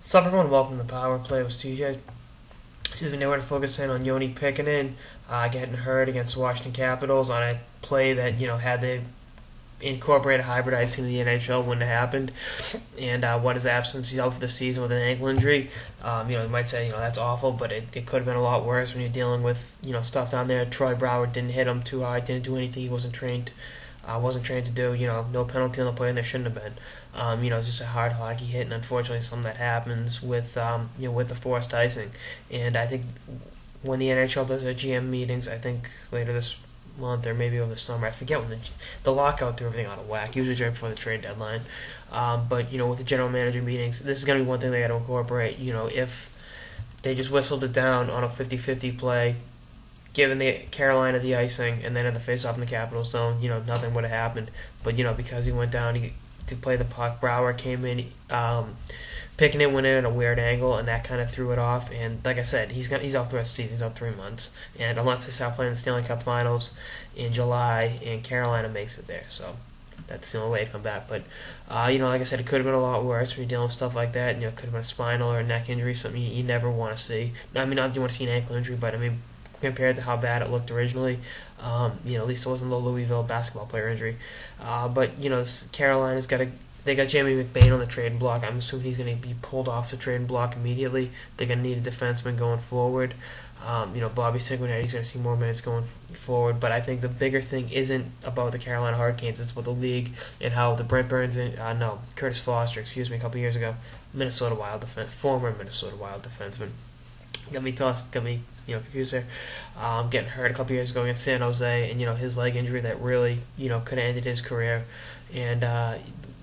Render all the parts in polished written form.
What's up, everyone? Welcome to Power Play with TJ. Excuse me, now we're to focus in on Joni Pitkanen getting hurt against the Washington Capitals on a play that, had they incorporated hybrid icing in the NHL wouldn't have happened. And what his absence, he's out for the season with an ankle injury. You might say, that's awful, but it could have been a lot worse when you're dealing with, stuff down there. Troy Broward didn't hit him too hard, didn't do anything he wasn't trained to do. No penalty on the play, and there shouldn't have been. It's just a hard hockey hit, and unfortunately, something that happens with with the forced icing. And I think when the NHL does their GM meetings, I think later this month or maybe over the summer, I forget when the lockout threw everything out of whack. Usually right before the trade deadline. But with the general manager meetings, this is going to be one thing they got to incorporate. If they just whistled it down on a 50-50 play, given the Carolina the icing, and then at the face-off in the Capital Zone, nothing would have happened. But because he went down to play the puck, Brouwer came in, picking it went in at a weird angle, and that kind of threw it off. And like I said, he's out the rest of the season. He's out 3 months, and unless they start playing the Stanley Cup Finals in July, and Carolina makes it there, so that's the only way to come back. But like I said, it could have been a lot worse when you're dealing with stuff like that. It could have been a spinal or a neck injury, something you never want to see. Not that you want to see an ankle injury, but compared to how bad it looked originally, at least it wasn't the Louisville basketball player injury. But Carolina's they got Jamie McBain on the trade block. I'm assuming he's going to be pulled off the trade block immediately. They're going to need a defenseman going forward. Bobby Cignetti, going to see more minutes going forward. But I think the bigger thing isn't about the Carolina Hurricanes. It's about the league and how the Curtis Foster, a couple years ago, former Minnesota Wild defenseman. Got me confused there. Getting hurt a couple years ago against San Jose, and his leg injury that really could have ended his career. And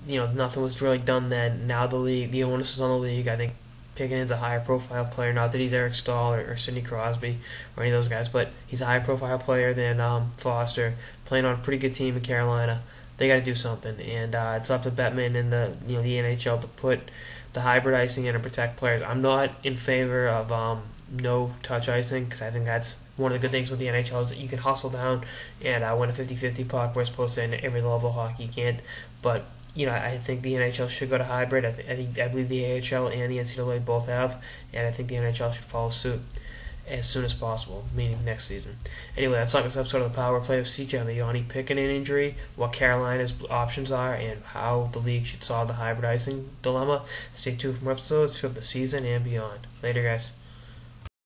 nothing was really done then. Now the onus is on the league. I think Picken's a higher profile player. Not that he's Eric Stahl or Sidney Crosby or any of those guys, but he's a higher profile player than Foster, playing on a pretty good team in Carolina. They got to do something, and it's up to Bettman and the NHL to put the hybrid icing in and protect players. I'm not in favor of no touch icing, because I think that's one of the good things with the NHL is that you can hustle down and win a 50-50 puck. We're supposed to in every level of hockey. You can't, but I think the NHL should go to hybrid. I believe the AHL and the NCAA both have, and I think the NHL should follow suit as soon as possible, meaning next season. Anyway, that's like this episode of the Power Play of CJ on the Joni Pitkanen injury, what Carolina's options are, and how the league should solve the hybrid icing dilemma. Stay tuned for more episodes of the season and beyond. Later, guys.